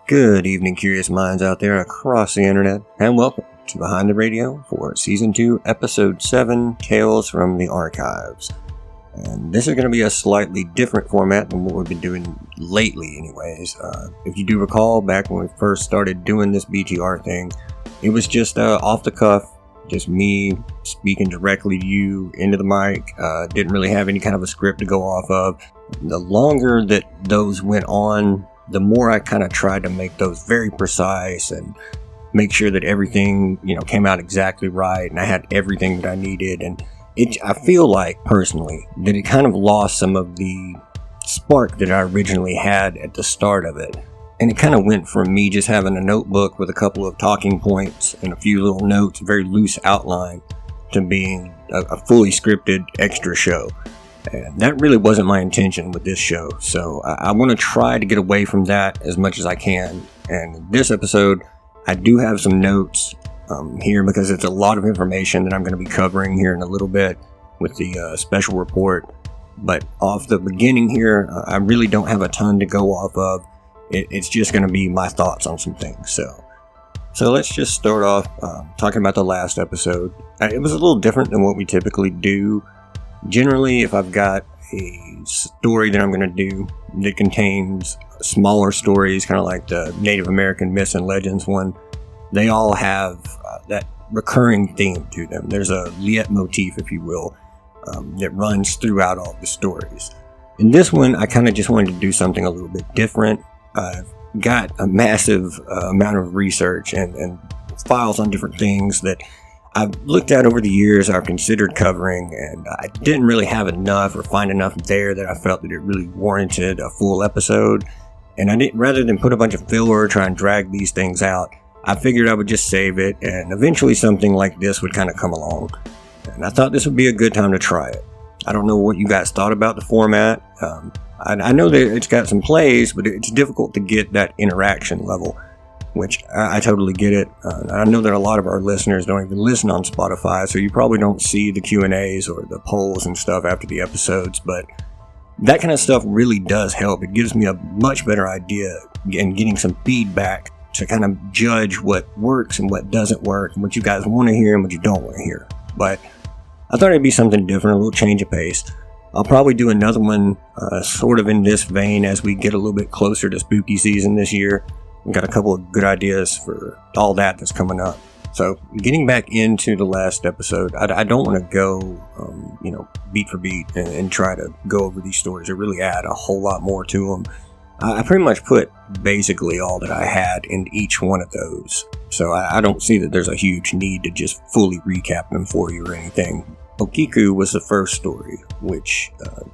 Good evening, curious minds out there across the internet, and welcome to Behind the Radio for Season 2, Episode 7, Tales from the Archives. And this is going to be a slightly different format than what we've been doing lately anyways. If you do recall, back when we first started doing this BTR thing, it was just off the cuff, just me speaking directly to you into the mic. Didn't really have any kind of a script to go off of. The longer that those went on, the more I kind of tried to make those very precise and make sure that everything, came out exactly right and I had everything that I needed. And I feel like, personally, that it kind of lost some of the spark that I originally had at the start of it. And it kind of went from me just having a notebook with a couple of talking points and a few little notes, a very loose outline, to being a fully scripted extra show. And that really wasn't my intention with this show, so I want to try to get away from that as much as I can. And this episode, I do have some notes here because it's a lot of information that I'm going to be covering here in a little bit with the special report. But off the beginning here, I really don't have a ton to go off of. It's just going to be my thoughts on some things. So let's just start off talking about the last episode. It was a little different than what we typically do. Generally, if I've got a story that I'm going to do that contains smaller stories, kind of like the Native American myths and legends one, they all have that recurring theme to them. There's a leitmotif, if you will, that runs throughout all the stories. In this one, I kind of just wanted to do something a little bit different. I've got a massive amount of research and files on different things that I've looked at over the years, I've considered covering, and I didn't really have enough or find enough there that I felt that it really warranted a full episode. And rather than put a bunch of filler or try and drag these things out, I figured I would just save it, and eventually something like this would kind of come along. And I thought this would be a good time to try it. I don't know what you guys thought about the format. I know that it's got some plays, but it's difficult to get that interaction level, which I totally get it. I know that a lot of our listeners don't even listen on Spotify, so you probably don't see the Q&As or the polls and stuff after the episodes, but that kind of stuff really does help. It gives me a much better idea and getting some feedback to kind of judge what works and what doesn't work and what you guys want to hear and what you don't want to hear. But I thought it'd be something different, a little change of pace. I'll probably do another one sort of in this vein as we get a little bit closer to spooky season this year. We've got a couple of good ideas for all that's coming up. So getting back into the last episode, I don't want to go, beat for beat and try to go over these stories or really add a whole lot more to them. I pretty much put basically all that I had in each one of those. So I don't see that there's a huge need to just fully recap them for you or anything. Okiku was the first story, which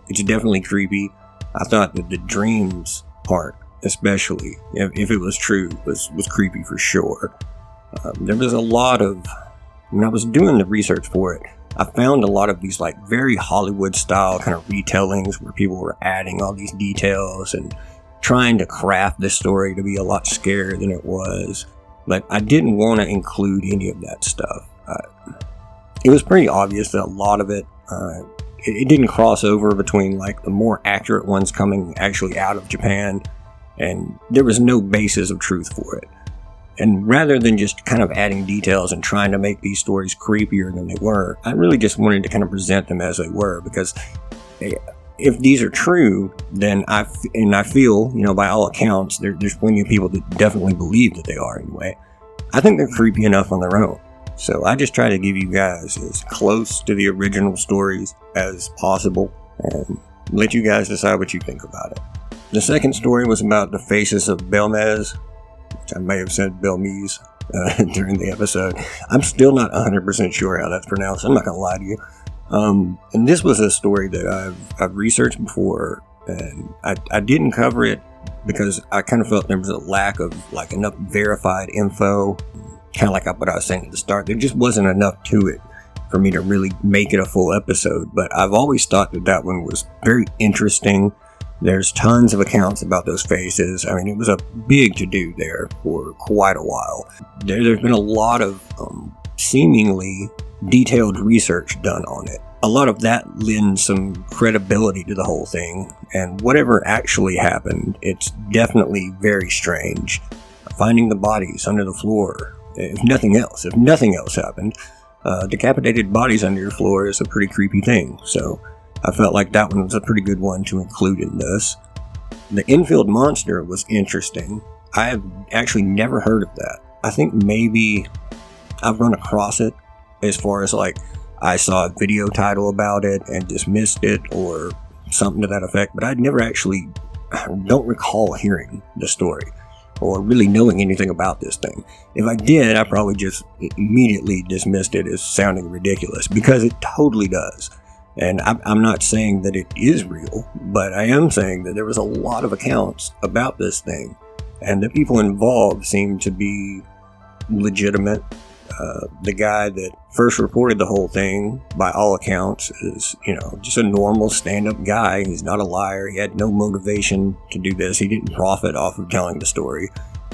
it's definitely creepy. I thought that the dreams part, especially if it was true, was creepy for sure. There was a lot of, when I was doing the research for it, I found a lot of these like very Hollywood style kind of retellings where people were adding all these details and trying to craft this story to be a lot scarier than it was. But I didn't want to include any of that stuff. It was pretty obvious that a lot of it, it didn't cross over between like the more accurate ones coming actually out of Japan, and there was no basis of truth for it. And rather than just kind of adding details and trying to make these stories creepier than they were, I really just wanted to kind of present them as they were, because if these are true, then I feel, by all accounts, there's plenty of people that definitely believe that they are anyway. I think they're creepy enough on their own. So I just try to give you guys as close to the original stories as possible and let you guys decide what you think about it. The second story was about the faces of Belmez, which I may have said Belmese during the episode. I'm still not 100% sure how that's pronounced. I'm not going to lie to you. And this was a story that I've researched before, and I didn't cover it because I kind of felt there was a lack of like enough verified info. Kind of like what I was saying at the start, there just wasn't enough to it for me to really make it a full episode. But I've always thought that one was very interesting. There's tons of accounts about those faces. I mean, it was a big to-do there for quite a while. There's been a lot of seemingly detailed research done on it. A lot of that lends some credibility to the whole thing, and whatever actually happened, it's definitely very strange. finding the bodies under the floor. If nothing else happened, decapitated bodies under your floor is a pretty creepy thing. So I felt like that one was a pretty good one to include in this. The infield monster was interesting. I have actually never heard of that. I think maybe I've run across it as far as like I saw a video title about it and dismissed it or something to that effect, but I don't recall hearing the story or really knowing anything about this thing. If I did, I probably just immediately dismissed it as sounding ridiculous, because it totally does. And I'm not saying that it is real, but I am saying that there was a lot of accounts about this thing, and the people involved seem to be legitimate. The guy that first reported the whole thing, by all accounts, is, just a normal stand-up guy. He's not a liar. He had no motivation to do this. He didn't profit off of telling the story.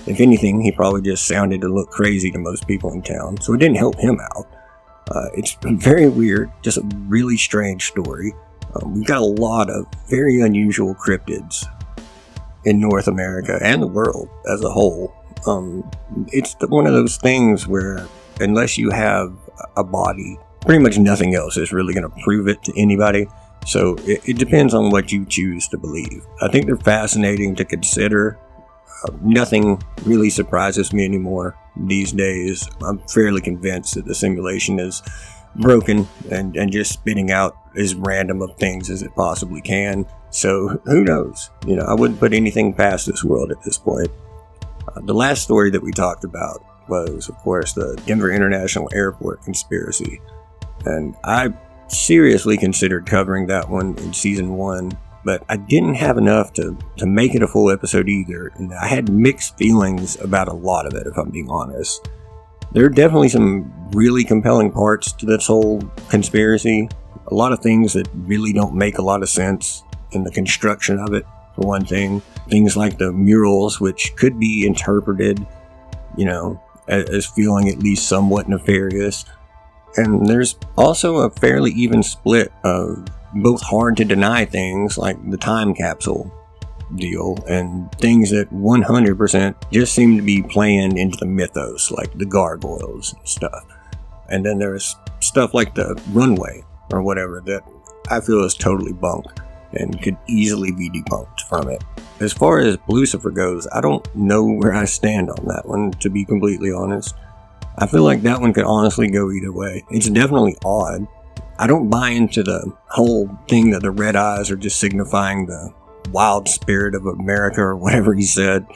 If anything, he probably just sounded to look crazy to most people in town, so it didn't help him out. It's very weird, just a really strange story. We've got a lot of very unusual cryptids in North America and the world as a whole. It's one of those things where unless you have a body, pretty much nothing else is really going to prove it to anybody. So it depends on what you choose to believe. I think they're fascinating to consider. Nothing really surprises me anymore these days. I'm fairly convinced that the simulation is broken and just spitting out as random of things as it possibly can. So who knows? I wouldn't put anything past this world at this point. The last story that we talked about was, of course, the Denver International Airport conspiracy. And I seriously considered covering that one in season 1, but I didn't have enough to make it a full episode either, and I had mixed feelings about a lot of it, if I'm being honest. There are definitely some really compelling parts to this whole conspiracy. A lot of things that really don't make a lot of sense in the construction of it, for one thing. Things like the murals, which could be interpreted, as feeling at least somewhat nefarious. And there's also a fairly even split of both hard to deny things like the time capsule deal and things that 100% just seem to be playing into the mythos, like the gargoyles and stuff. And then there's stuff like the runway or whatever that I feel is totally bunk and could easily be debunked from it. As far as Lucifer goes, I don't know where I stand on that one, to be completely honest. I feel like that one could honestly go either way. It's definitely odd. I don't buy into the whole thing that the red eyes are just signifying the wild spirit of America, or whatever he said.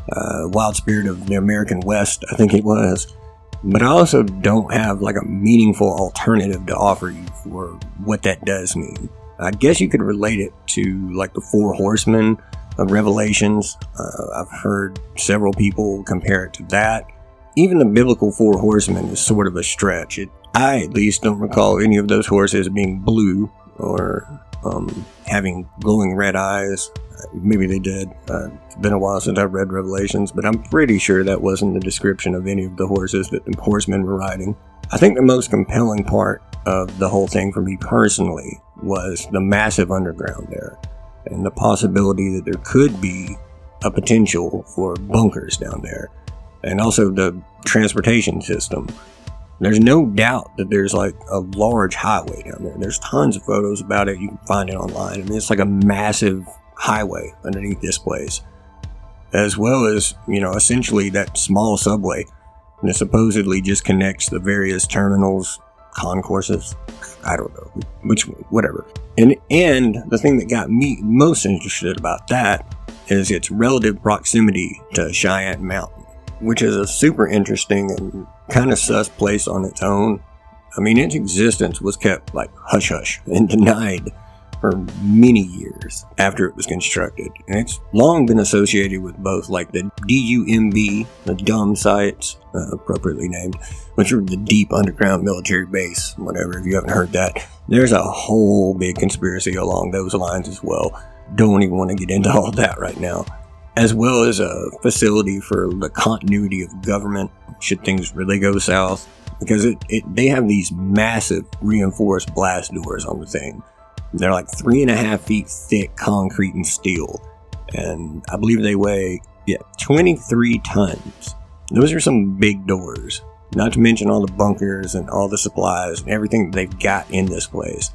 Wild spirit of the American West, I think it was. But I also don't have like a meaningful alternative to offer you for what that does mean. I guess you could relate it to like the 4 horsemen of Revelations. I've heard several people compare it to that. Even the biblical 4 horsemen is sort of a stretch. I at least don't recall any of those horses being blue or having glowing red eyes. Maybe they did. It's been a while since I've read Revelations, but I'm pretty sure that wasn't the description of any of the horses that the horsemen were riding. I think the most compelling part of the whole thing for me personally was the massive underground there, and the possibility that there could be a potential for bunkers down there, and also the transportation system. There's no doubt that there's like a large highway down there. There's tons of photos about it. You can find it online. I mean, it's like a massive highway underneath this place, as well as, essentially that small subway that supposedly just connects the various terminals, concourses. I don't know whatever. And the thing that got me most interested about that is its relative proximity to Cheyenne Mountain, which is a super interesting and kind of sus place on its own. I mean, its existence was kept like hush-hush and denied for many years after it was constructed. And it's long been associated with both like the DUMB, the dumb sites, appropriately named, which are the deep underground military base, whatever, if you haven't heard that. There's a whole big conspiracy along those lines as well. Don't even want to get into all that right now. As well as a facility for the continuity of government should things really go south, because they have these massive reinforced blast doors on the thing. They're like 3.5 feet thick concrete and steel, and I believe they weigh Yeah, 23 tons. Those are some big doors. Not to mention all the bunkers and all the supplies and everything they've got in this place.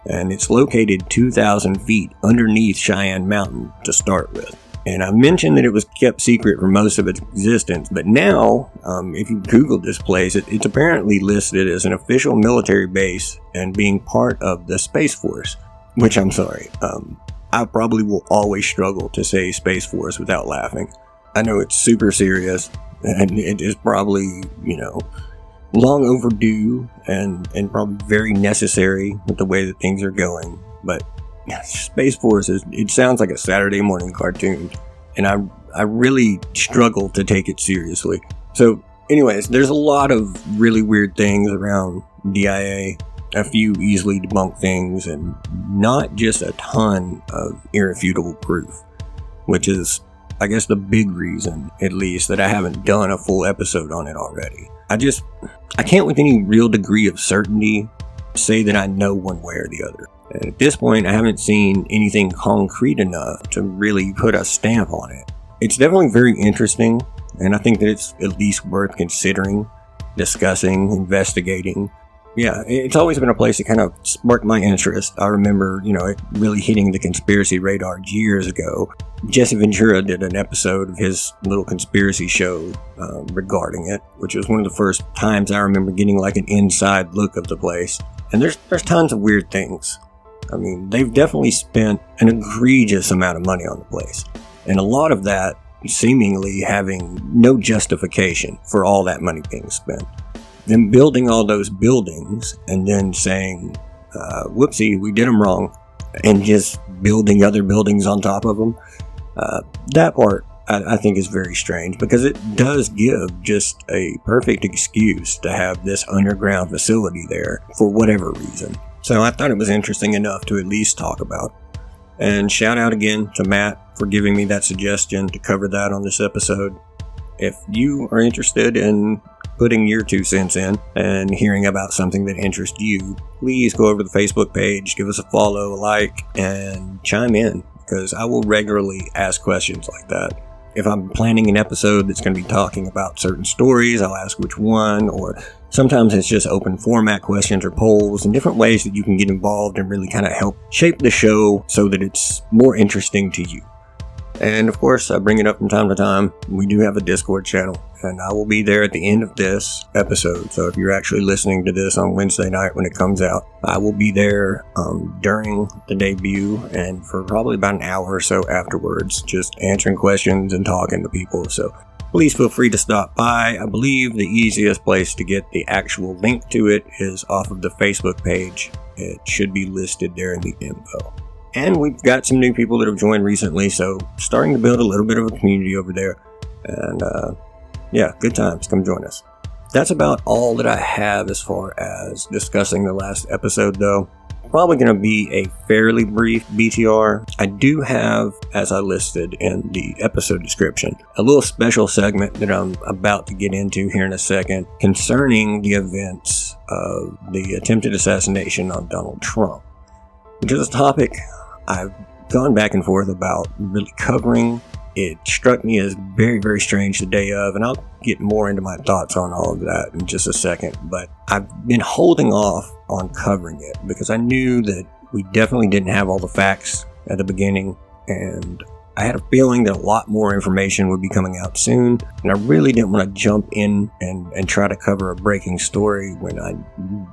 And it's located 2,000 feet underneath Cheyenne Mountain to start with. And I mentioned that it was kept secret for most of its existence, but now, if you Google this place, it's apparently listed as an official military base and being part of the Space Force. Which, I'm sorry, I probably will always struggle to say Space Force without laughing. I know it's super serious, and it is probably, long overdue and probably very necessary with the way that things are going. But Space Force it sounds like a Saturday morning cartoon, and I really struggle to take it seriously. So anyways, there's a lot of really weird things around DIA, a few easily debunked things, and not just a ton of irrefutable proof, which is, I guess, the big reason, at least, that I haven't done a full episode on it already. I can't with any real degree of certainty say that I know one way or the other. And at this point, I haven't seen anything concrete enough to really put a stamp on it. It's definitely very interesting, and I think that it's at least worth considering, discussing, investigating. Yeah, it's always been a place that kind of sparked my interest. I remember, it really hitting the conspiracy radar years ago. Jesse Ventura did an episode of his little conspiracy show regarding it, which was one of the first times I remember getting like an inside look of the place. And there's tons of weird things. I mean, they've definitely spent an egregious amount of money on the place. And a lot of that seemingly having no justification for all that money being spent. Them building all those buildings and then saying, whoopsie, we did them wrong, and just building other buildings on top of them. That part I think is very strange, because it does give just a perfect excuse to have this underground facility there for whatever reason. So I thought it was interesting enough to at least talk about. And shout out again to Matt for giving me that suggestion to cover that on this episode. If you are interested in putting your 2 cents in and hearing about something that interests you, please go over to the Facebook page, give us a follow, a like, and chime in, because I will regularly ask questions like that. If I'm planning an episode that's going to be talking about certain stories, I'll ask which one, or sometimes it's just open format questions or polls and different ways that you can get involved and really kind of help shape the show so that it's more interesting to you. And of course, I bring it up from time to time. We do have a Discord channel, and I will be there at the end of this episode. So if you're actually listening to this on Wednesday night when it comes out, I will be there during the debut and for probably about an hour or so afterwards, just answering questions and talking to people. So please feel free to stop by. I believe the easiest place to get the actual link to it is off of the Facebook page. It should be listed there in the info. And we've got some new people that have joined recently, so starting to build a little bit of a community over there. And yeah, good times. Come join us. That's about all that I have as far as discussing the last episode, though. Probably going to be a fairly brief BTR. I do have, as I listed in the episode description, a little special segment that I'm about to get into here in a second concerning the events of the attempted assassination on Donald Trump, which is a topic I've gone back and forth about really covering. It struck me as very, very strange the day of, and I'll get more into my thoughts on all of that in just a second. But I've been holding off on covering it because I knew that we definitely didn't have all the facts at the beginning, and I had a feeling that a lot more information would be coming out soon, and I really didn't want to jump in and try to cover a breaking story when I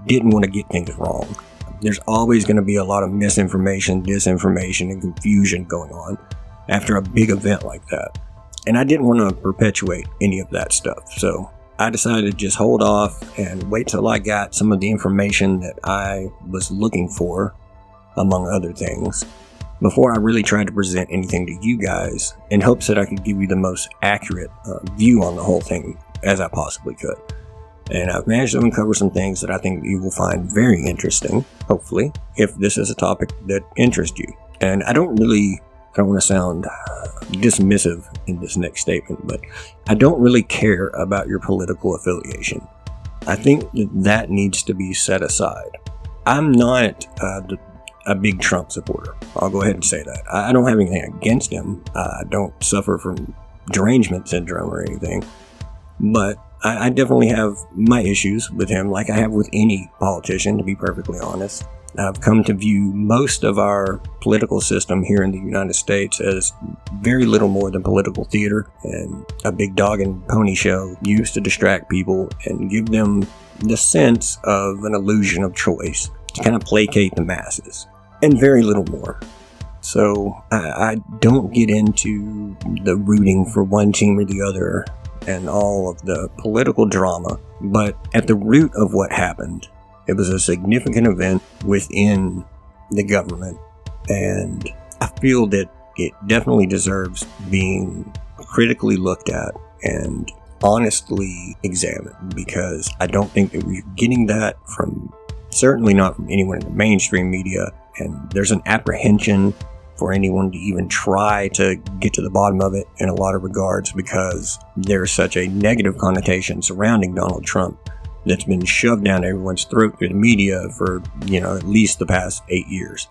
didn't want to get things wrong. There's always going to be a lot of misinformation, disinformation, and confusion going on after a big event like that. And I didn't want to perpetuate any of that stuff. So I decided to just hold off and wait till I got some of the information that I was looking for, among other things, before I really tried to present anything to you guys, in hopes that I could give you the most accurate view on the whole thing as I possibly could. And I've managed to uncover some things that I think you will find very interesting, hopefully, if this is a topic that interests you. And I don't want to sound dismissive in this next statement, but I don't really care about your political affiliation. I think that needs to be set aside. I'm not a big Trump supporter. I'll go ahead and say that. I don't have anything against him. I don't suffer from derangement syndrome or anything. But I definitely have my issues with him, like I have with any politician, to be perfectly honest. I've come to view most of our political system here in the United States as very little more than political theater and a big dog and pony show used to distract people and give them the sense of an illusion of choice to kind of placate the masses, and very little more. So I don't get into the rooting for one team or the other and all of the political drama, but at the root of what happened, it was a significant event within the government, and I feel that it definitely deserves being critically looked at and honestly examined, because I don't think that we're getting that from, certainly not from anyone in the mainstream media, and there's an apprehension for anyone to even try to get to the bottom of it in a lot of regards, because there's such a negative connotation surrounding Donald Trump that's been shoved down everyone's throat through the media for, at least the past 8 years.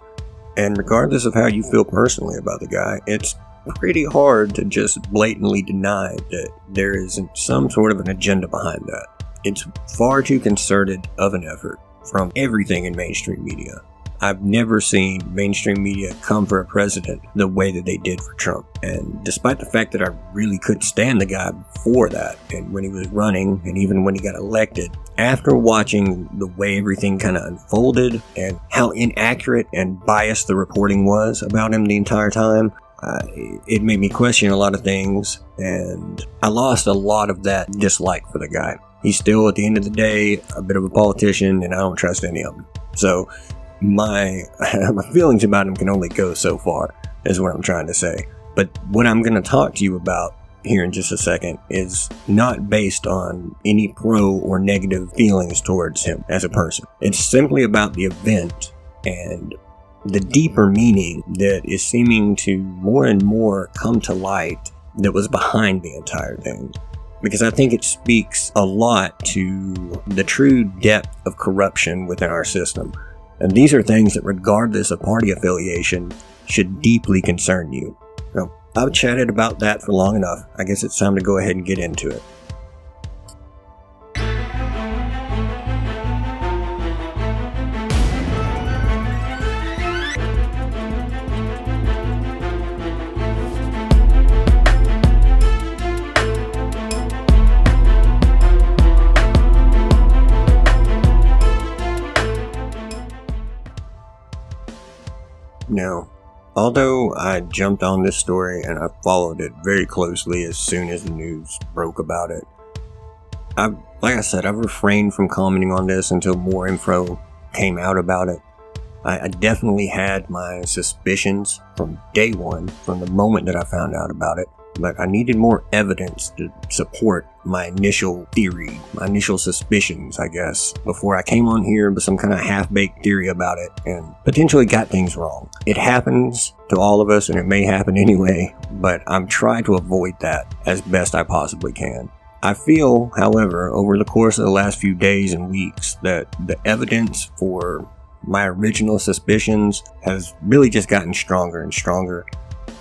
And regardless of how you feel personally about the guy, it's pretty hard to just blatantly deny that there isn't some sort of an agenda behind that. It's far too concerted of an effort from everything in mainstream media. I've never seen mainstream media come for a president the way that they did for Trump. And despite the fact that I really couldn't stand the guy before that, and when he was running, and even when he got elected, after watching the way everything kind of unfolded and how inaccurate and biased the reporting was about him the entire time, it made me question a lot of things, and I lost a lot of that dislike for the guy. He's still, at the end of the day, a bit of a politician, and I don't trust any of them. So my feelings about him can only go so far, is what I'm trying to say. But what I'm going to talk to you about here in just a second is not based on any pro or negative feelings towards him as a person. It's simply about the event and the deeper meaning that is seeming to more and more come to light that was behind the entire thing. Because I think it speaks a lot to the true depth of corruption within our system. And these are things that, regardless of party affiliation, should deeply concern you. Now, I've chatted about that for long enough. I guess it's time to go ahead and get into it. Now, although I jumped on this story and I followed it very closely as soon as the news broke about it, like I said, I've refrained from commenting on this until more info came out about it. I definitely had my suspicions from day one, from the moment that I found out about it, but I needed more evidence to support my initial theory, my initial suspicions, I guess, before I came on here with some kind of half-baked theory about it and potentially got things wrong. It happens to all of us, and it may happen anyway, but I'm trying to avoid that as best I possibly can. I feel, however, over the course of the last few days and weeks, that the evidence for my original suspicions has really just gotten stronger and stronger,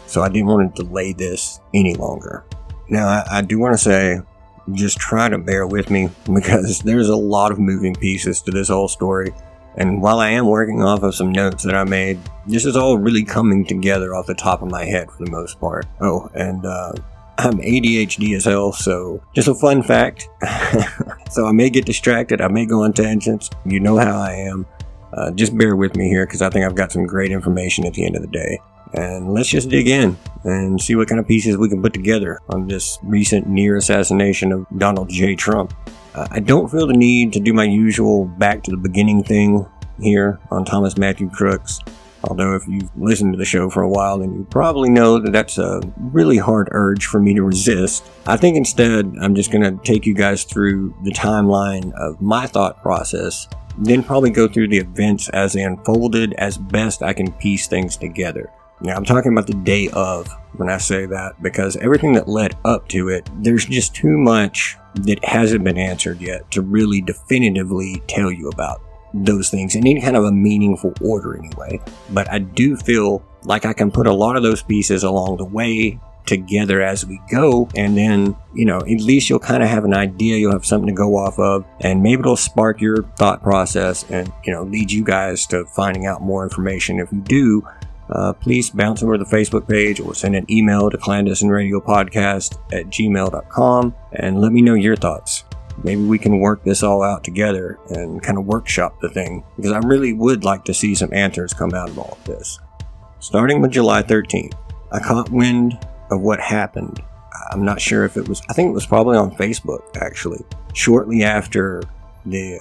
so I didn't want to delay this any longer. Now, I do want to say, just try to bear with me, because there's a lot of moving pieces to this whole story, and while I am working off of some notes that I made, this is all really coming together off the top of my head for the most part. Oh, and I'm ADHD as hell, so just a fun fact. So I may get distracted, I may go on tangents, you know how I am. Just bear with me here, because I think I've got some great information at the end of the day. And let's just dig in and see what kind of pieces we can put together on this recent near assassination of Donald J. Trump. I don't feel the need to do my usual back to the beginning thing here on Thomas Matthew Crooks. Although if you've listened to the show for a while, then you probably know that that's a really hard urge for me to resist. I think instead, I'm just going to take you guys through the timeline of my thought process, then probably go through the events as they unfolded as best I can piece things together. Now, I'm talking about the day of when I say that, because everything that led up to it, there's just too much that hasn't been answered yet to really definitively tell you about those things in any kind of a meaningful order anyway. But I do feel like I can put a lot of those pieces along the way together as we go, and then, at least you'll kind of have an idea, you'll have something to go off of, and maybe it'll spark your thought process and, lead you guys to finding out more information. If you do, please bounce over to the Facebook page or send an email to clandestineradiopodcast@gmail.com and let me know your thoughts. Maybe we can work this all out together and kind of workshop the thing, because I really would like to see some answers come out of all of this. Starting with July 13th, I caught wind of what happened. I'm not sure if I think it was probably on Facebook, actually, shortly after the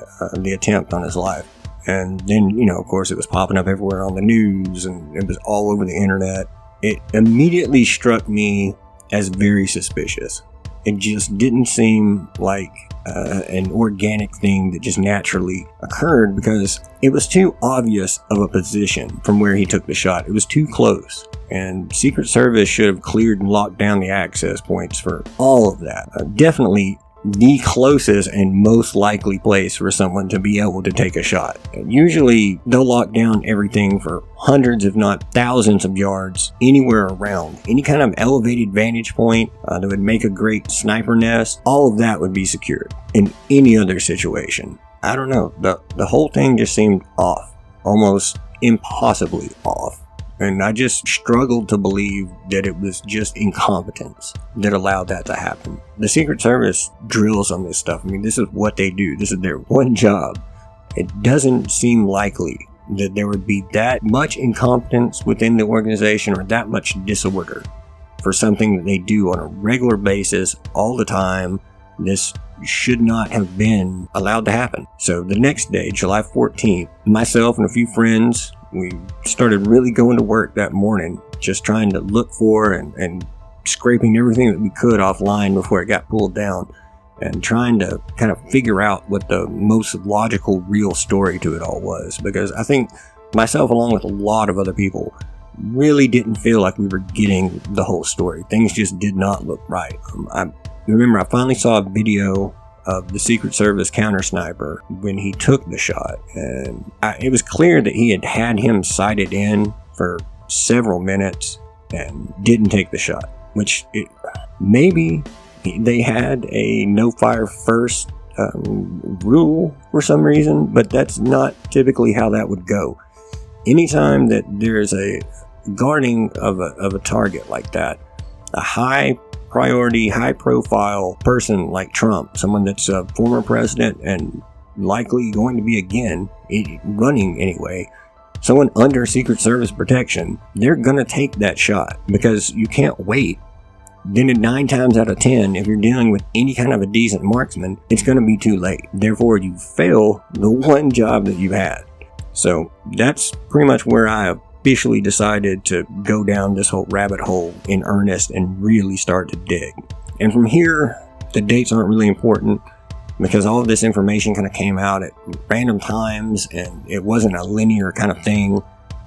attempt on his life. And then, of course, it was popping up everywhere on the news, and it was all over the internet. It immediately struck me as very suspicious. It just didn't seem like an organic thing that just naturally occurred, because it was too obvious of a position from where he took the shot. It was too close, and Secret Service should have cleared and locked down the access points for all of that. Definitely the closest and most likely place for someone to be able to take a shot. Usually they'll lock down everything for hundreds, if not thousands of yards anywhere around. Any kind of elevated vantage point that would make a great sniper nest, all of that would be secured. In any other situation, I don't know, the whole thing just seemed off, almost impossibly off. And I just struggled to believe that it was just incompetence that allowed that to happen. The Secret Service drills on this stuff. I mean, this is what they do. This is their one job. It doesn't seem likely that there would be that much incompetence within the organization or that much disorder for something that they do on a regular basis all the time. This should not have been allowed to happen. So the next day, July 14th, myself and a few friends, we started really going to work that morning, just trying to look for and scraping everything that we could offline before it got pulled down, and trying to kind of figure out what the most logical, real story to it all was. Because I think myself, along with a lot of other people, really didn't feel like we were getting the whole story. Things just did not look right. I remember I finally saw a video of the Secret Service counter sniper when he took the shot, and it was clear that he had him sighted in for several minutes and didn't take the shot, which maybe they had a no fire first rule for some reason, but that's not typically how that would go. Anytime that there's a guarding of a target like that, a high priority, high profile person like Trump, someone that's a former president and likely going to be again, running anyway, someone under Secret Service protection, they're going to take that shot, because you can't wait. Then 9 times out of 10, if you're dealing with any kind of a decent marksman, it's going to be too late. Therefore, you fail the one job that you had. So that's pretty much where I officially decided to go down this whole rabbit hole in earnest and really start to dig. And from here, the dates aren't really important, because all of this information kind of came out at random times, and it wasn't a linear kind of thing.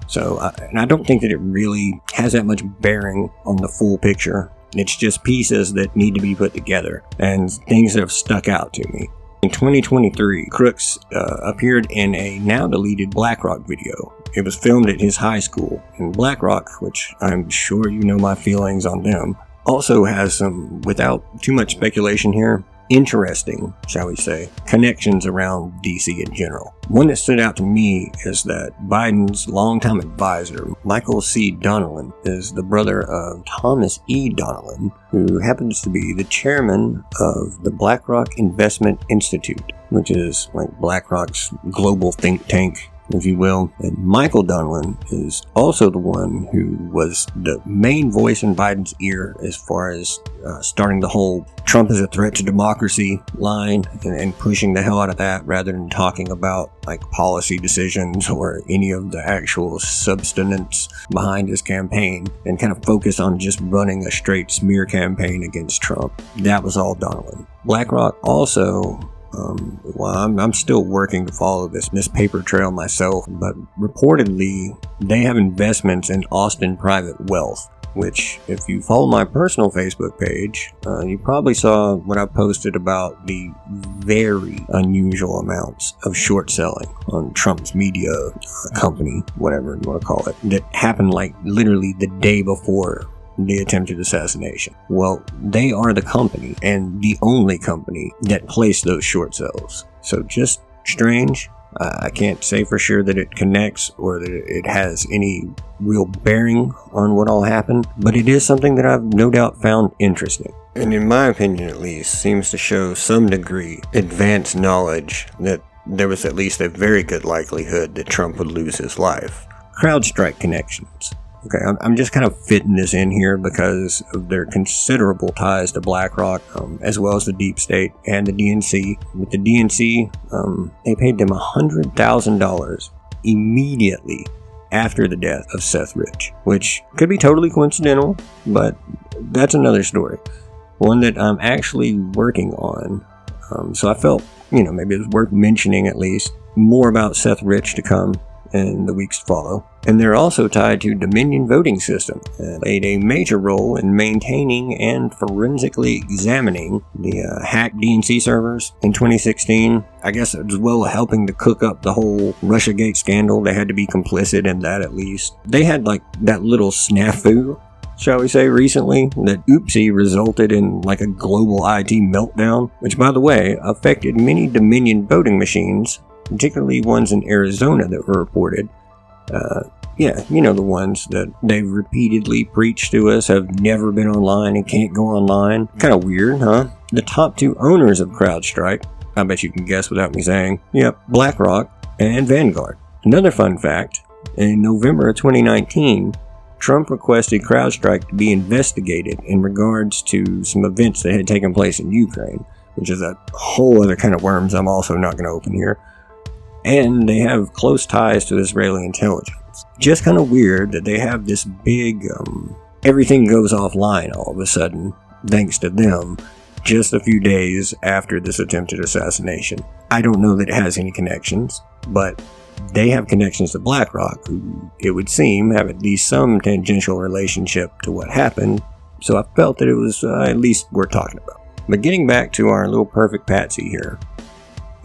So, and I don't think that it really has that much bearing on the full picture. It's just pieces that need to be put together and things that have stuck out to me. In 2023, Crooks appeared in a now deleted BlackRock video. It was filmed at his high school, and BlackRock, which I'm sure you know my feelings on them, also has some, without too much speculation here, interesting, shall we say, connections around DC in general. One that stood out to me is that Biden's longtime advisor, Michael C. Donnellan, is the brother of Thomas E. Donnellan, who happens to be the chairman of the BlackRock Investment Institute, which is like BlackRock's global think tank, if you will. And Michael Donnellan is also the one who was the main voice in Biden's ear as far as starting the whole Trump is a threat to democracy line and pushing the hell out of that, rather than talking about like policy decisions or any of the actual substance behind his campaign, and kind of focus on just running a straight smear campaign against Trump. That was all Donnellan. BlackRock also, well, I'm still working to follow this paper trail myself, but reportedly they have investments in Austin Private Wealth, which, if you follow my personal Facebook page, you probably saw what I posted about the very unusual amounts of short selling on Trump's media company, whatever you want to call it, that happened like literally the day before the attempted assassination. Well, they are the company, and the only company, that placed those short sales. So just strange. I can't say for sure that it connects or that it has any real bearing on what all happened, but it is something that I've no doubt found interesting. And in my opinion at least, seems to show some degree advanced knowledge that there was at least a very good likelihood that Trump would lose his life. CrowdStrike connections. Okay, I'm just kind of fitting this in here because of their considerable ties to BlackRock, as well as the Deep State and the DNC. With the DNC, they paid them $100,000 immediately after the death of Seth Rich, which could be totally coincidental, but that's another story. One that I'm actually working on. So I felt, maybe it was worth mentioning at least. More about Seth Rich to come in the weeks to follow. And they're also tied to Dominion voting system and played a major role in maintaining and forensically examining the hacked DNC servers in 2016. I guess as well helping to cook up the whole Russiagate scandal. They had to be complicit in that at least. They had like that little snafu, shall we say, recently that oopsie resulted in like a global IT meltdown, which by the way affected many Dominion voting machines, particularly ones in Arizona that were reported. The ones that they've repeatedly preached to us have never been online and can't go online. Kind of weird, huh? The top two owners of CrowdStrike, I bet you can guess without me saying, yep, BlackRock and Vanguard. Another fun fact, in November of 2019, Trump requested CrowdStrike to be investigated in regards to some events that had taken place in Ukraine, which is a whole other kind of worms I'm also not going to open here. And they have close ties to Israeli intelligence. Just kind of weird that they have this big, everything goes offline all of a sudden, thanks to them, just a few days after this attempted assassination. I don't know that it has any connections, but they have connections to BlackRock, who it would seem have at least some tangential relationship to what happened, so I felt that it was at least worth talking about. But getting back to our little perfect patsy here,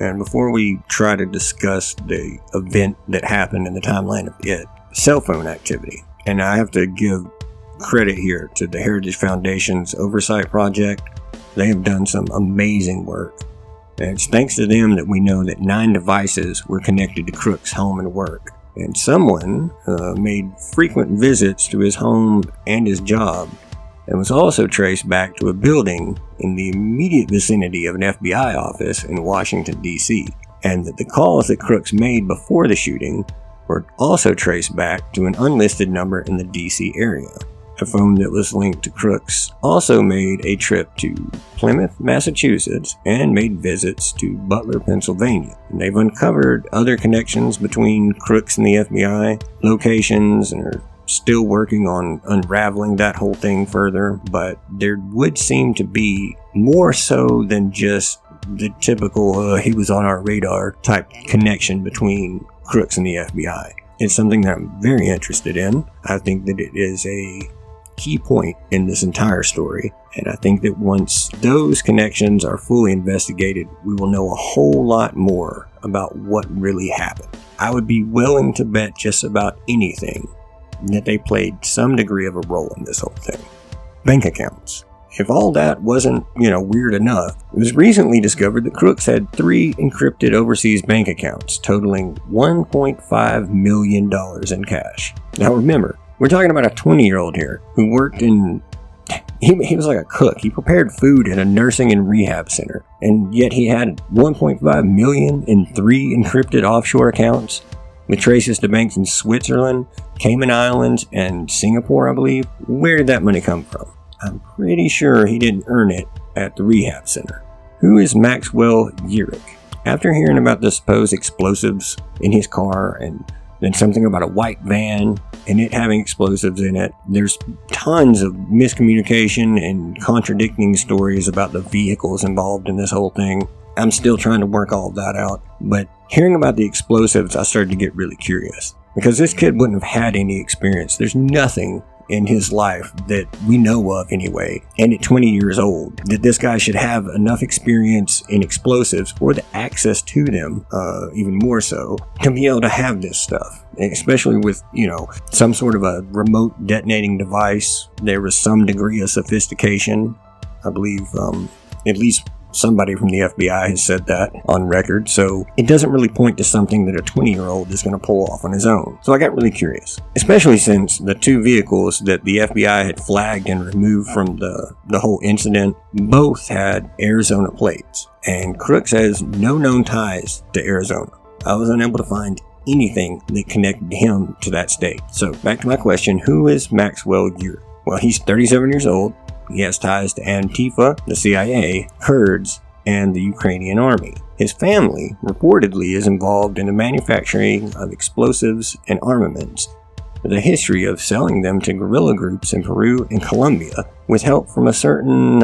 and before we try to discuss the event that happened in the timeline of it, cell phone activity. And I have to give credit here to the Heritage Foundation's Oversight Project. They have done some amazing work. And it's thanks to them that we know that 9 devices were connected to Crook's home and work. And someone made frequent visits to his home and his job, and was also traced back to a building in the immediate vicinity of an FBI office in Washington, D.C., and that the calls that Crooks made before the shooting were also traced back to an unlisted number in the D.C. area. A phone that was linked to Crooks also made a trip to Plymouth, Massachusetts, and made visits to Butler, Pennsylvania. And they've uncovered other connections between Crooks and the FBI, locations, and are still working on unraveling that whole thing further, but there would seem to be more so than just the typical he was on our radar type connection between Crooks and the FBI. It's something that I'm very interested in. I think that it is a key point in this entire story, and I think that once those connections are fully investigated, we will know a whole lot more about what really happened. I would be willing to bet just about anything that they played some degree of a role in this whole thing. Bank accounts. If all that wasn't, weird enough, it was recently discovered that Crooks had 3 encrypted overseas bank accounts totaling $1.5 million in cash. Now remember, we're talking about a 20-year-old here who worked in... He was like a cook. He prepared food at a nursing and rehab center, and yet he had $1.5 million in 3 encrypted offshore accounts with traces to banks in Switzerland, Cayman Islands, and Singapore, I believe. Where did that money come from? I'm pretty sure he didn't earn it at the rehab center. Who is Maxwell Yerrick? After hearing about the supposed explosives in his car and then something about a white van and it having explosives in it, there's tons of miscommunication and contradicting stories about the vehicles involved in this whole thing. I'm still trying to work all of that out, but hearing about the explosives, I started to get really curious. Because this kid wouldn't have had any experience. There's nothing in his life that we know of anyway, and at 20 years old, that this guy should have enough experience in explosives, or the access to them, even more so, to be able to have this stuff. Especially with, some sort of a remote detonating device. There was some degree of sophistication. I believe, at least somebody from the FBI has said that on record, so it doesn't really point to something that a 20-year-old is going to pull off on his own. So I got really curious, especially since the two vehicles that the FBI had flagged and removed from the whole incident both had Arizona plates, and Crooks has no known ties to Arizona. I was unable to find anything that connected him to that state. So back to my question, who is Maxwell Gear? Well, he's 37 years old. He has ties to Antifa, the CIA, Kurds, and the Ukrainian army. His family reportedly is involved in the manufacturing of explosives and armaments, with a history of selling them to guerrilla groups in Peru and Colombia with help from a certain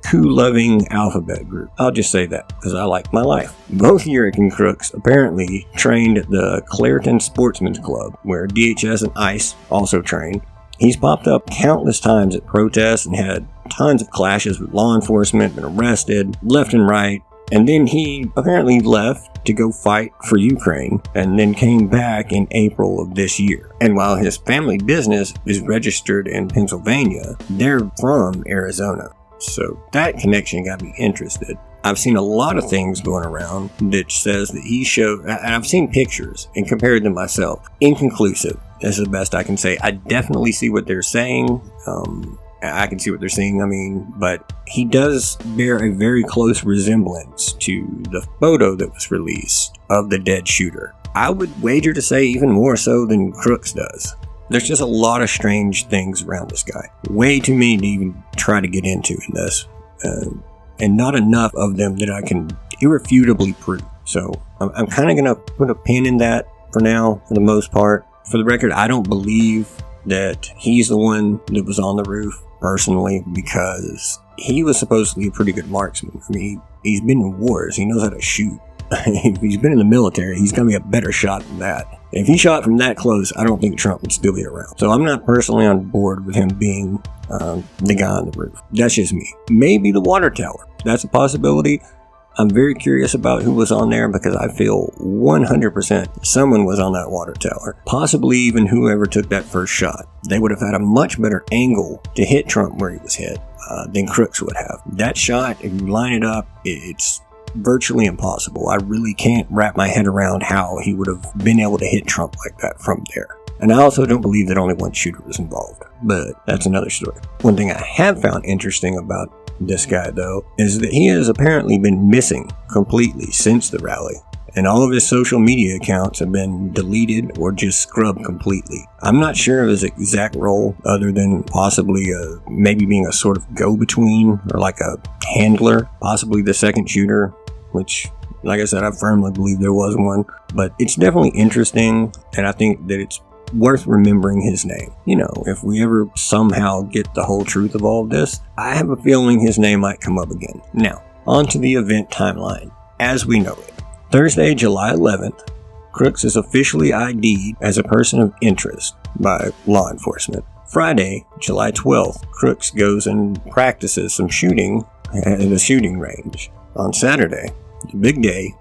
coup-loving alphabet group. I'll just say that because I like my life. Both Urich and Crooks apparently trained at the Clairton Sportsman's Club, where DHS and ICE also trained. He's popped up countless times at protests and had tons of clashes with law enforcement, been arrested left and right, and then he apparently left to go fight for Ukraine and then came back in April of this year. And while his family business is registered in Pennsylvania, they're from Arizona. So that connection got me interested. I've seen a lot of things going around that says that he showed, and I've seen pictures and compared them myself. Inconclusive is the best I can say. I definitely see what they're saying. I can see what they're saying, but he does bear a very close resemblance to the photo that was released of the dead shooter. I would wager to say even more so than Crooks does. There's just a lot of strange things around this guy. Way too many to even try to get into in this. And not enough of them that I can irrefutably prove. So I'm kind of going to put a pin in that for now, for the most part. For the record, I don't believe that he's the one that was on the roof, personally, because he was supposedly a pretty good marksman. He's been in wars. He knows how to shoot. If he's been in the military, he's going to be a better shot than that. If he shot from that close, I don't think Trump would still be around. So I'm not personally on board with him being the guy on the roof. That's just me. Maybe the water tower. That's a possibility. I'm very curious about who was on there because I feel 100% someone was on that water tower. Possibly even whoever took that first shot. They would have had a much better angle to hit Trump where he was hit than Crooks would have. That shot, if you line it up, it's virtually impossible. I really can't wrap my head around how he would have been able to hit Trump like that from there. And I also don't believe that only one shooter was involved, but that's another story. One thing I have found interesting about this guy, though, is that he has apparently been missing completely since the rally, and all of his social media accounts have been deleted or just scrubbed completely. I'm not sure of his exact role, other than possibly maybe being a sort of go-between or like a handler, possibly the second shooter, which, like I said, I firmly believe there was one. But it's definitely interesting, and I think that it's worth remembering his name. If we ever somehow get the whole truth of all of this, I have a feeling his name might come up again. Now, on to the event timeline, as we know it. Thursday, July 11th, Crooks is officially ID'd as a person of interest by law enforcement. Friday, July 12th, Crooks goes and practices some shooting at a shooting range. On Saturday, the big day,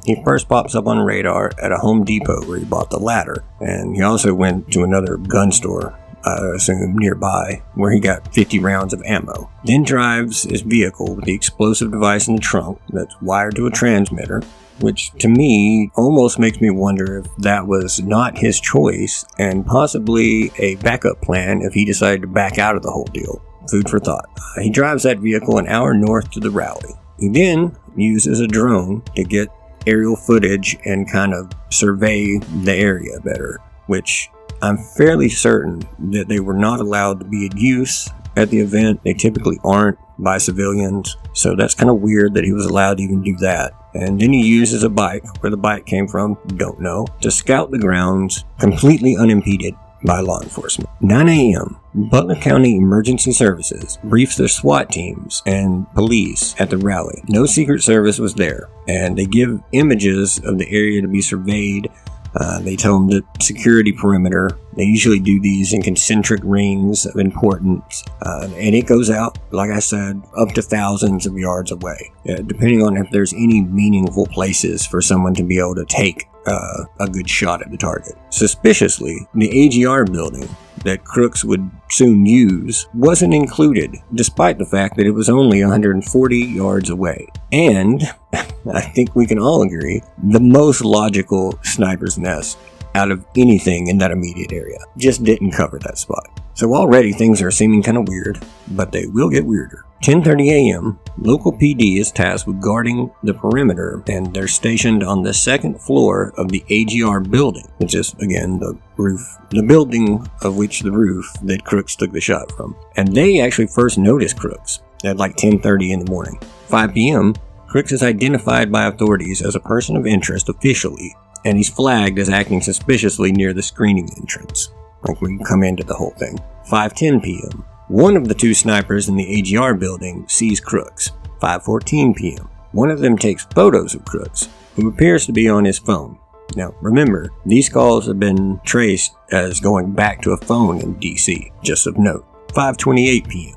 he first pops up on radar at a Home Depot where he bought the ladder, and he also went to another gun store, I assume nearby, where he got 50 rounds of ammo. Then drives his vehicle with the explosive device in the trunk that's wired to a transmitter, which to me almost makes me wonder if that was not his choice and possibly a backup plan if he decided to back out of the whole deal. Food for thought. He drives that vehicle an hour north to the rally. He then uses a drone to get aerial footage and kind of survey the area better, which I'm fairly certain that they were not allowed to be in use at the event. They typically aren't by civilians, so that's kind of weird that he was allowed to even do that. And then he uses a bike, where the bike came from, don't know, to scout the grounds completely unimpeded by law enforcement. 9 a.m., Butler County Emergency Services briefs their SWAT teams and police at the rally. No Secret Service was there, and they give images of the area to be surveyed They tell them the security perimeter. They usually do these in concentric rings of importance, and it goes out, like I said, up to thousands of yards away, depending on if there's any meaningful places for someone to be able to take a good shot at the target. Suspiciously, the AGR building that crooks would soon use wasn't included, despite the fact that it was only 140 yards away. And I think we can all agree, the most logical sniper's nest out of anything in that immediate area just didn't cover that spot. So already things are seeming kind of weird, but they will get weirder. 10:30 a.m., local PD is tasked with guarding the perimeter, and they're stationed on the second floor of the AGR building, which is, again, the building of which the roof that Crooks took the shot from. And they actually first noticed Crooks at like 10:30 in the morning. 5 p.m., Crooks is identified by authorities as a person of interest officially, and he's flagged as acting suspiciously near the screening entrance, like when you come into the whole thing. 5:10 p.m., one of the two snipers in the AGR building sees Crooks. 5:14 p.m., one of them takes photos of Crooks, who appears to be on his phone. Now, remember, these calls have been traced as going back to a phone in DC, just of note. 5:28 p.m.,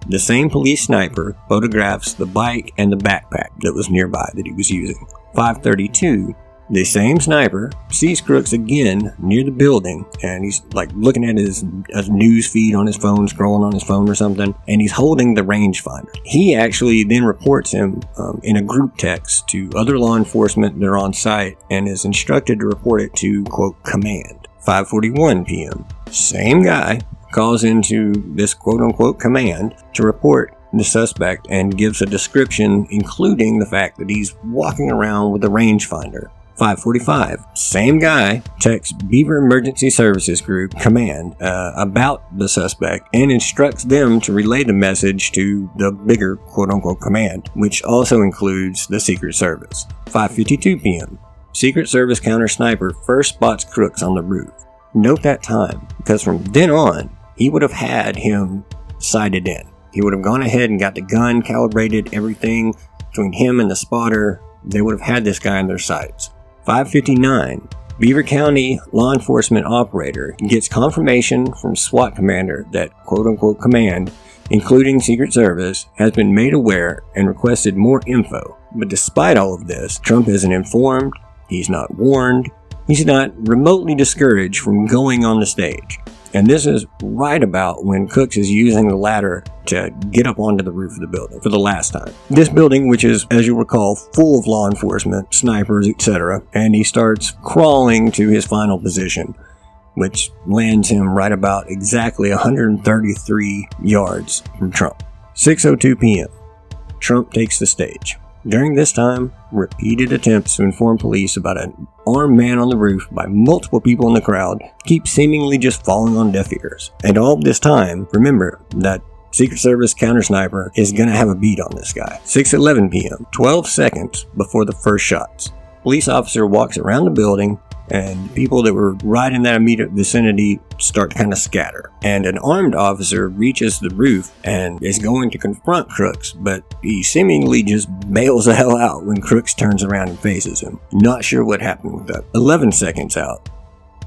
the same police sniper photographs the bike and the backpack that was nearby that he was using. 5:32, the same sniper sees Crooks again near the building, and he's like looking at his news feed on his phone, scrolling on his phone or something, and he's holding the rangefinder. He actually then reports him in a group text to other law enforcement that are on site and is instructed to report it to, quote, command. 5:41 p.m., same guy calls into this quote-unquote command to report the suspect and gives a description including the fact that he's walking around with a rangefinder. 5:45, same guy texts Beaver Emergency Services Group command about the suspect and instructs them to relay the message to the bigger quote-unquote command, which also includes the Secret Service. 5:52 p.m., Secret Service counter sniper first spots Crooks on the roof. Note that time, because from then on, he would have had him sighted in. He would have gone ahead and got the gun, calibrated everything between him and the spotter. They would have had this guy in their sights. 5:59, Beaver County law enforcement operator gets confirmation from SWAT commander that quote-unquote command, including Secret Service, has been made aware and requested more info. But despite all of this, Trump isn't informed, he's not warned, he's not remotely discouraged from going on the stage. And this is right about when Crooks is using the ladder to get up onto the roof of the building for the last time. This building, which is, as you recall, full of law enforcement, snipers, etc., and he starts crawling to his final position, which lands him right about exactly 133 yards from Trump. 6:02 p.m., Trump takes the stage. During this time, repeated attempts to inform police about an armed man on the roof by multiple people in the crowd keep seemingly just falling on deaf ears. And all this time, remember that Secret Service counter sniper is going to have a beat on this guy. 6:11 p.m., 12 seconds before the first shots, police officer walks around the building, and people that were right in that immediate vicinity start to kind of scatter. And an armed officer reaches the roof and is going to confront Crooks, but he seemingly just bails the hell out when Crooks turns around and faces him. Not sure what happened with that. 11 seconds out,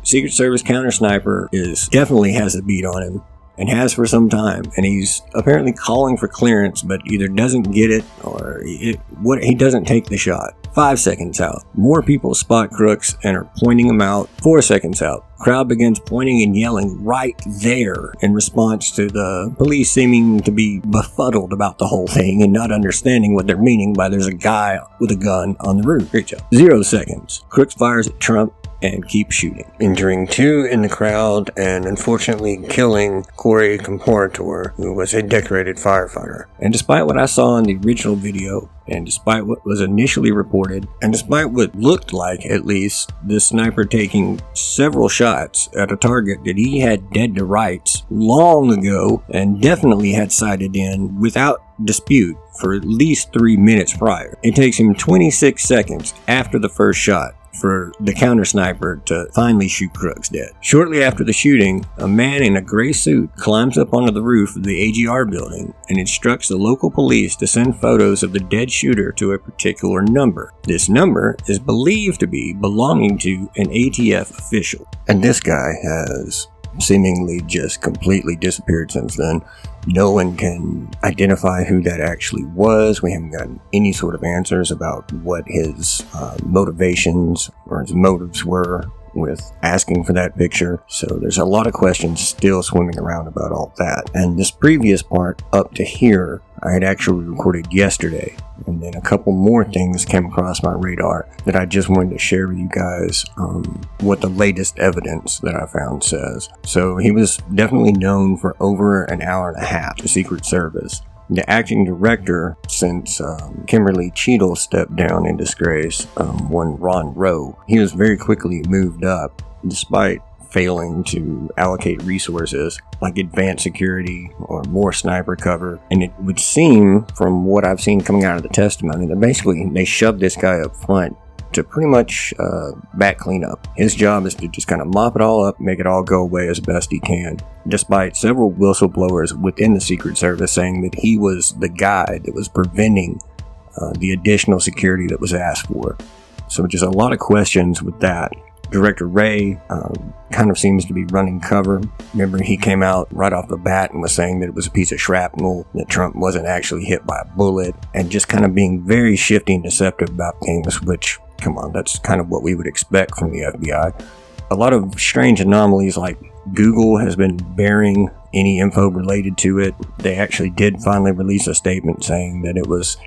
Secret Service counter sniper definitely has a beat on him, and has for some time, and he's apparently calling for clearance, but either doesn't get it or he doesn't take the shot. 5 seconds out, more people spot Crooks and are pointing him out. 4 seconds out, crowd begins pointing and yelling right there in response to the police seeming to be befuddled about the whole thing and not understanding what they're meaning by there's a guy with a gun on the roof. 0 seconds, Crooks fires at Trump and keep shooting, injuring 2 in the crowd and unfortunately killing Corey Comparator, who was a decorated firefighter. And despite what I saw in the original video, and despite what was initially reported, and despite what looked like, at least, the sniper taking several shots at a target that he had dead to rights long ago and definitely had sighted in without dispute for at least 3 minutes prior, it takes him 26 seconds after the first shot for the counter sniper to finally shoot Crooks dead. Shortly after the shooting, a man in a gray suit climbs up onto the roof of the AGR building and instructs the local police to send photos of the dead shooter to a particular number. This number is believed to be belonging to an ATF official. And this guy has seemingly just completely disappeared since then. No one can identify who that actually was. We haven't gotten any sort of answers about what his motivations or his motives were with asking for that picture. So there's a lot of questions still swimming around about all that. And this previous part up to here, I had actually recorded yesterday. And then a couple more things came across my radar that I just wanted to share with you guys what the latest evidence that I found says. So he was definitely known for over an hour and a half, the Secret Service. The acting director, since Kimberly Cheadle stepped down in disgrace, one Ron Rowe, he was very quickly moved up, despite failing to allocate resources like advanced security or more sniper cover. And it would seem, from what I've seen coming out of the testimony, that basically they shoved this guy up front to pretty much back cleanup. His job is to just kind of mop it all up, make it all go away as best he can, despite several whistleblowers within the Secret Service saying that he was the guy that was preventing the additional security that was asked for. So just a lot of questions with that. Director Ray kind of seems to be running cover. Remember, he came out right off the bat and was saying that it was a piece of shrapnel, that Trump wasn't actually hit by a bullet, and just kind of being very shifty and deceptive about things, which, come on, that's kind of what we would expect from the FBI. A lot of strange anomalies, like Google has been burying any info related to it. They actually did finally release a statement saying that it was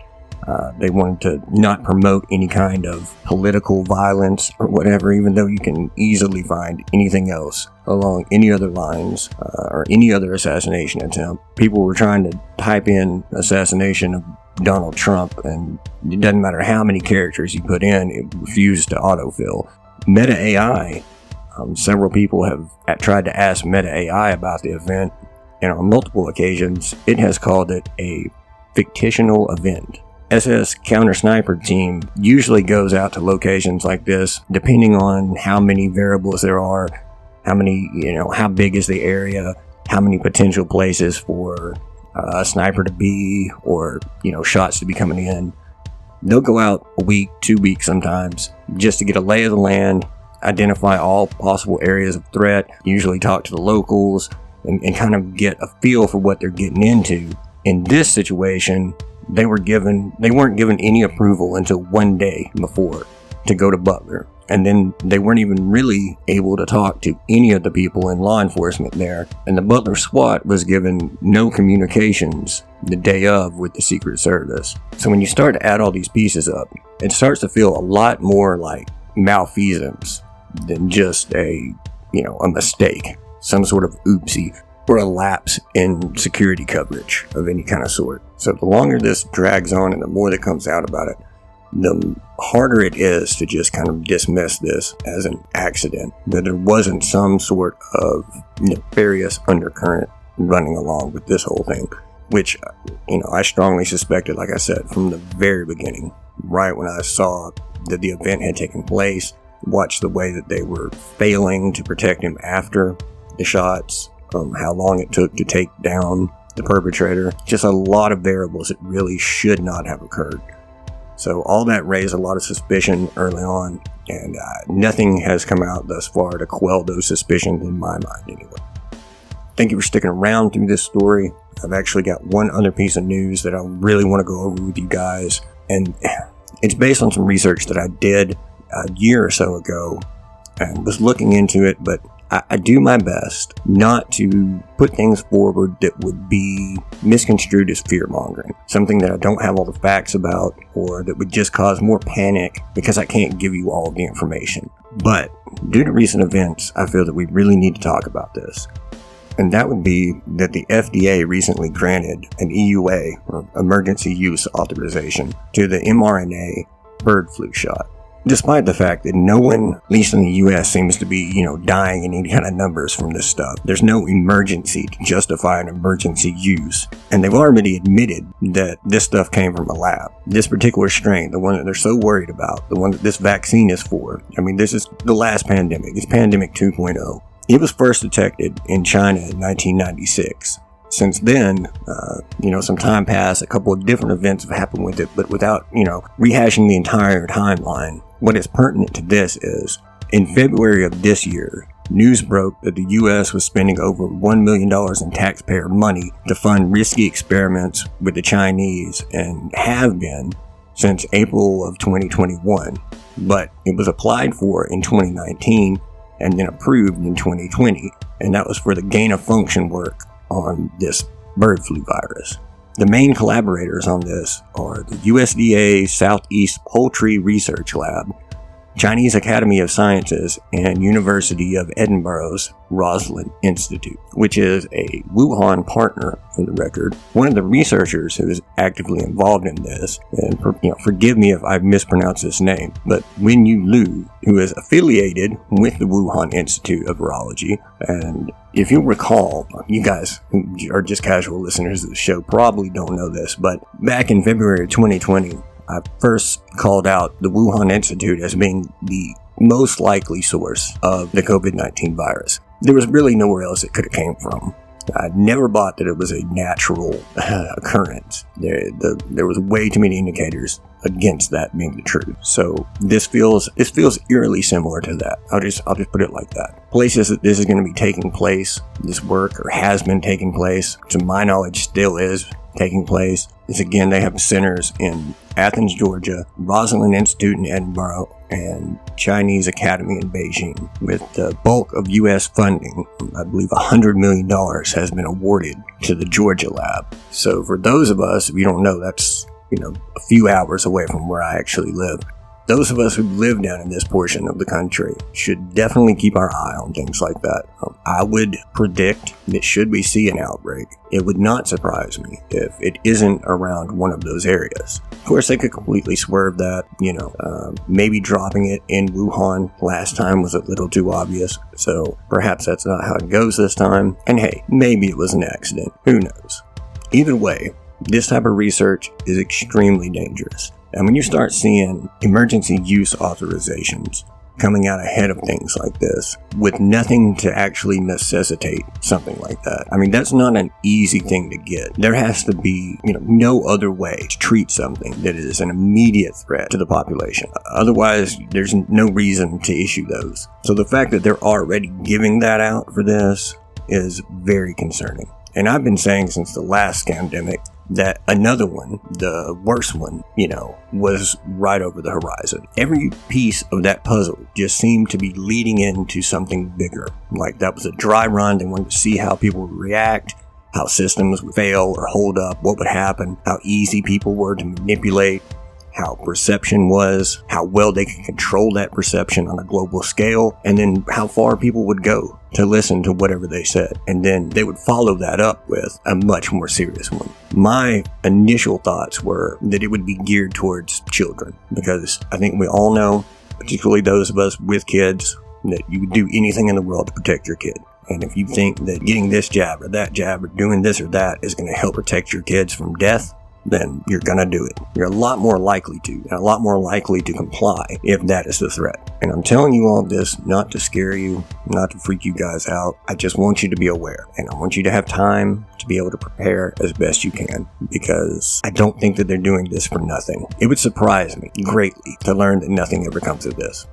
they wanted to not promote any kind of political violence or whatever, even though you can easily find anything else along any other lines or any other assassination attempt. People were trying to type in assassination of Donald Trump, and it doesn't matter how many characters you put in, it refused to autofill. Meta AI, several people have tried to ask Meta AI about the event, and on multiple occasions, it has called it a fictional event. SS Counter Sniper team usually goes out to locations like this, depending on how many variables there are, how big is the area, how many potential places for a sniper to be, or, shots to be coming in. They'll go out a week, 2 weeks sometimes, just to get a lay of the land, identify all possible areas of threat, usually talk to the locals, and kind of get a feel for what they're getting into. In this situation, they weren't given any approval until 1 day before to go to Butler. And then they weren't even really able to talk to any of the people in law enforcement there. And the Butler SWAT was given no communications the day of with the Secret Service. So when you start to add all these pieces up, it starts to feel a lot more like malfeasance than just a mistake, some sort of oopsie, or a lapse in security coverage of any kind of sort. So the longer this drags on and the more that comes out about it, the harder it is to just kind of dismiss this as an accident, that there wasn't some sort of nefarious undercurrent running along with this whole thing, which, I strongly suspected, like I said, from the very beginning, right when I saw that the event had taken place, watched the way that they were failing to protect him after the shots, how long it took to take down the perpetrator, just a lot of variables that really should not have occurred. So all that raised a lot of suspicion early on, and nothing has come out thus far to quell those suspicions in my mind anyway. Thank you for sticking around through this story. I've actually got one other piece of news that I really want to go over with you guys, and it's based on some research that I did a year or so ago and was looking into it, but I do my best not to put things forward that would be misconstrued as fear-mongering, something that I don't have all the facts about, or that would just cause more panic because I can't give you all of the information. But due to recent events, I feel that we really need to talk about this. And that would be that the FDA recently granted an EUA, or Emergency Use Authorization, to the mRNA bird flu shot. Despite the fact that no one, at least in the US, seems to be, dying in any kind of numbers from this stuff. There's no emergency to justify an emergency use. And they've already admitted that this stuff came from a lab. This particular strain, the one that they're so worried about, the one that this vaccine is for. I mean, this is the last pandemic. It's pandemic 2.0. It was first detected in China in 1996. Since then, some time passed, a couple of different events have happened with it, but without, rehashing the entire timeline, what is pertinent to this is, in February of this year, news broke that the U.S. was spending over $1 million in taxpayer money to fund risky experiments with the Chinese, and have been since April of 2021. But it was applied for in 2019 and then approved in 2020, and that was for the gain-of-function work on this bird flu virus. The main collaborators on this are the USDA Southeast Poultry Research Lab, Chinese Academy of Sciences, and University of Edinburgh's Roslin Institute, which is a Wuhan partner, for the record. One of the researchers who is actively involved in this, and forgive me if I mispronounce his name, but Wenyu Liu, who is affiliated with the Wuhan Institute of Virology. And if you'll recall, you guys who are just casual listeners of the show probably don't know this, but back in February of 2020, I first called out the Wuhan Institute as being the most likely source of the COVID-19 virus. There was really nowhere else it could have came from. I never bought that it was a natural occurrence. There was way too many indicators against that being the truth. So this feels eerily similar to that. I'll just put it like that. Places that this is going to be taking place, this work, or has been taking place, to my knowledge still is taking place, is again, they have centers in Athens, Georgia, Roslin Institute in Edinburgh, and Chinese Academy in Beijing, with the bulk of U.S. funding. I believe $100 million has been awarded to the Georgia lab. So for those of us, if you don't know, that's a few hours away from where I actually live. Those of us who live down in this portion of the country should definitely keep our eye on things like that. I would predict that should we see an outbreak, it would not surprise me if it isn't around one of those areas. Of course, they could completely swerve that, maybe dropping it in Wuhan last time was a little too obvious, so perhaps that's not how it goes this time. And hey, maybe it was an accident, who knows? Either way, this type of research is extremely dangerous. And when you start seeing emergency use authorizations coming out ahead of things like this, with nothing to actually necessitate something like that, I mean, that's not an easy thing to get. There has to be, no other way to treat something that is an immediate threat to the population. Otherwise, there's no reason to issue those. So the fact that they're already giving that out for this is very concerning. And I've been saying since the last pandemic that another one, the worst one, was right over the horizon. Every piece of that puzzle just seemed to be leading into something bigger. Like that was a dry run. They wanted to see how people would react, how systems would fail or hold up, what would happen, how easy people were to manipulate, how perception was, how well they could control that perception on a global scale, and then how far people would go to listen to whatever they said. And then they would follow that up with a much more serious one. My initial thoughts were that it would be geared towards children, because I think we all know, particularly those of us with kids, that you would do anything in the world to protect your kid. And if you think that getting this jab or that jab or doing this or that is going to help protect your kids from death, then you're going to do it. You're a lot more likely to, and a lot more likely to comply if that is the threat. And I'm telling you all this not to scare you, not to freak you guys out. I just want you to be aware, and I want you to have time to be able to prepare as best you can, because I don't think that they're doing this for nothing. It would surprise me greatly to learn that nothing ever comes of this.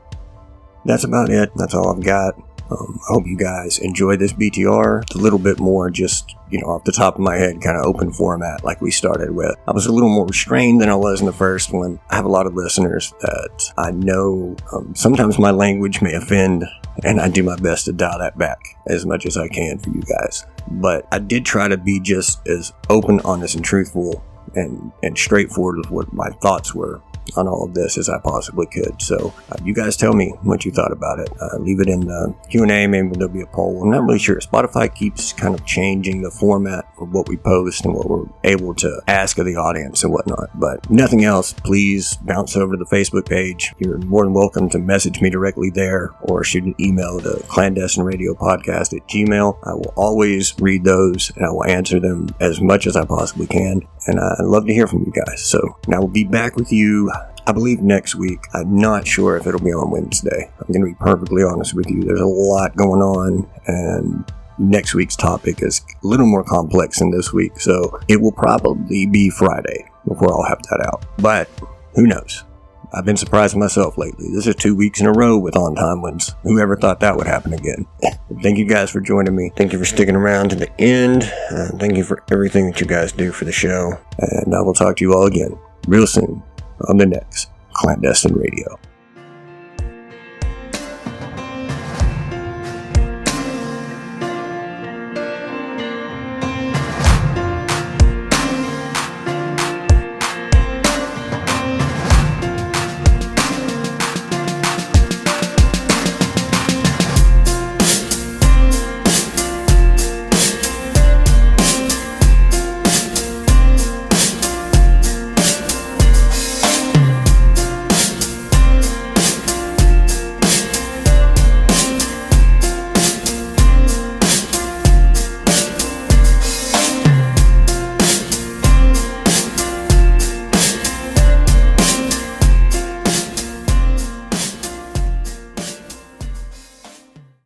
That's about it. That's all I've got. I hope you guys enjoyed this BTR. It's a little bit more just, off the top of my head, kind of open format like we started with. I was a little more restrained than I was in the first one. I have a lot of listeners that I know sometimes my language may offend, and I do my best to dial that back as much as I can for you guys. But I did try to be just as open, honest, and truthful and straightforward with what my thoughts were on all of this as I possibly could. So you guys tell me what you thought about it. Leave it in the Q&A. Maybe there'll be a poll. I'm not really sure. Spotify keeps kind of changing the format of what we post and what we're able to ask of the audience and whatnot. But nothing else, please bounce over to the Facebook page. You're more than welcome to message me directly there or shoot an email to clandestinradiopodcast@gmail.com. I will always read those and I will answer them as much as I possibly can. And I'd love to hear from you guys. So now we'll be back with you, I believe, next week. I'm not sure if it'll be on Wednesday. I'm going to be perfectly honest with you. There's a lot going on, and next week's topic is a little more complex than this week. So it will probably be Friday before I'll have that out. But who knows? I've been surprising myself lately. This is 2 weeks in a row with on-time ones. Whoever thought that would happen again? Thank you guys for joining me. Thank you for sticking around to the end. Thank you for everything that you guys do for the show. And I will talk to you all again real soon on the next Clandestine Radio.